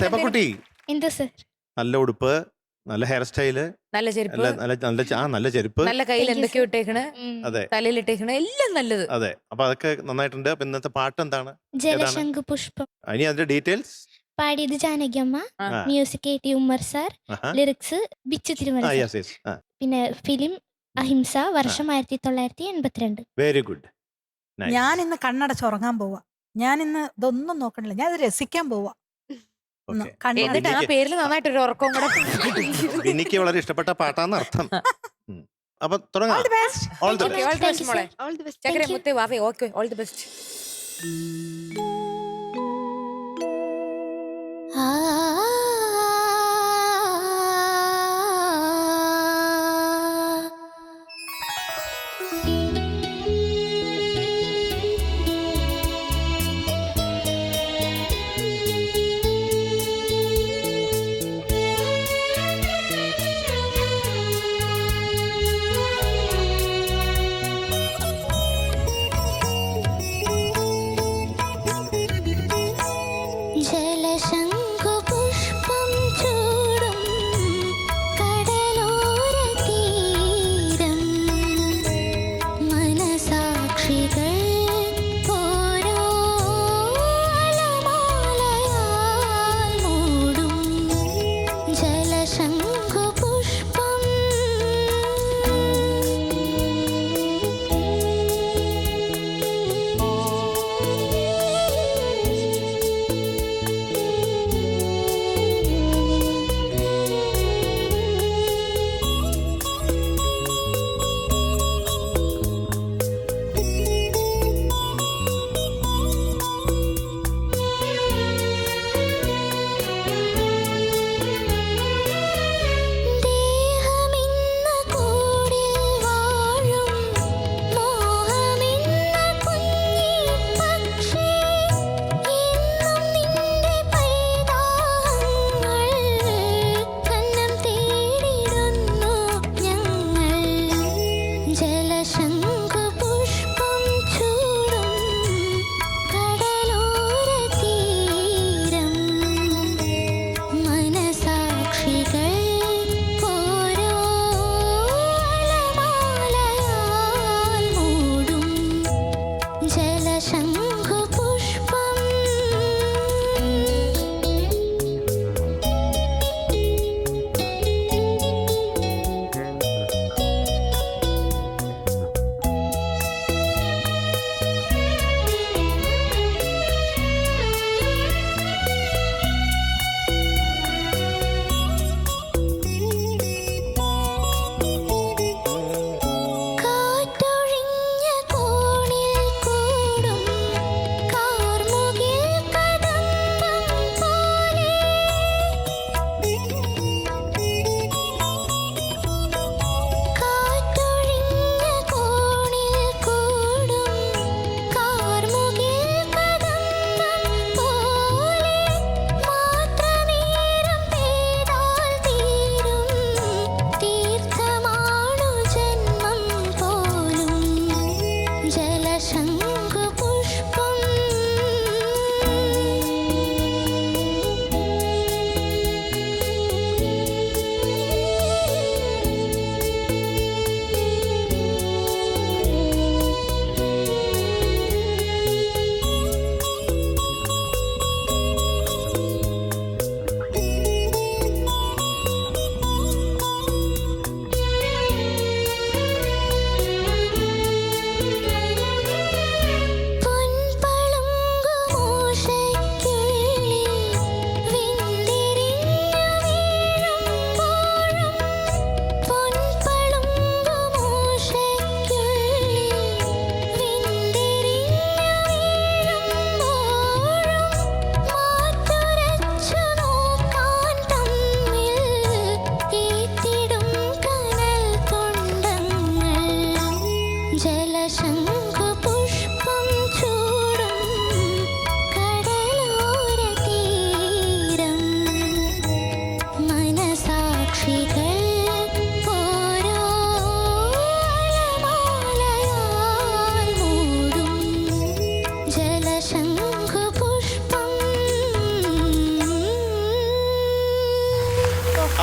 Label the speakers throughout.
Speaker 1: സെബക്കുട്ടി
Speaker 2: എന്താ സർ?
Speaker 1: നല്ല ഉടുപ്പ്, നല്ല ഹെയർ സ്റ്റൈല്,
Speaker 3: നല്ല ചെരുപ്പ്,
Speaker 1: നല്ല ചെരുപ്പ്,
Speaker 3: നല്ല കയ്യിൽ എന്തൊക്കെയോ ഇട്ടേക്കണ്,
Speaker 1: അതെ
Speaker 3: തലയിൽ ഇട്ടേക്കണ്, എല്ലാം നല്ലത്.
Speaker 1: അതെ. അപ്പൊ അതൊക്കെ നന്നായിട്ടുണ്ട്. അപ്പൊ ഇന്നത്തെ പാട്ട് എന്താണ്?
Speaker 2: ജലശംഖു പുഷ്പം.
Speaker 1: ഇനി അതിന്റെ ഡീറ്റെയിൽസ്.
Speaker 2: പാടിയത് ജാനകിയമ്മ,
Speaker 3: ആ.
Speaker 2: Music AT Ummer sir, lyrics Bichu Thirumala sir. പിന്നെ ഫിലിം അഹിംസ, വർഷം 1982.
Speaker 1: Very good.
Speaker 4: ഞാൻ ഇന്ന് കണ്ണടച്ചുറങ്ങാൻ പോവാ. ഞാൻ ഇന്ന് ഇതൊന്നും നോക്കണില്ല, ഞാൻ ഇത് രസിക്കാൻ പോവാ.
Speaker 3: എന്നിട്ട് ആ പേരിൽ നന്നായിട്ടൊരു ഉറക്കവും കൂടെ.
Speaker 1: എനിക്ക് വളരെ ഇഷ്ടപ്പെട്ട പാട്ടാന്ന് അർത്ഥം. അപ്പൊ തുടങ്ങാം. ഓൾ ദി ബെസ്റ്റ്
Speaker 3: മോളെ. ചക്കരെ മുത്തേ വാവേ, ഓക്കേ, ഓൾ ദി ബെസ്റ്റ്.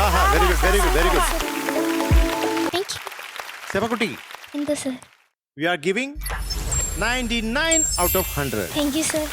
Speaker 1: ആഹാ very good very good very good.
Speaker 2: Thank you.
Speaker 1: സെബക്കുട്ടി,
Speaker 2: എന്താ sir?
Speaker 1: we are giving 99 out of 100.
Speaker 2: Thank you sir.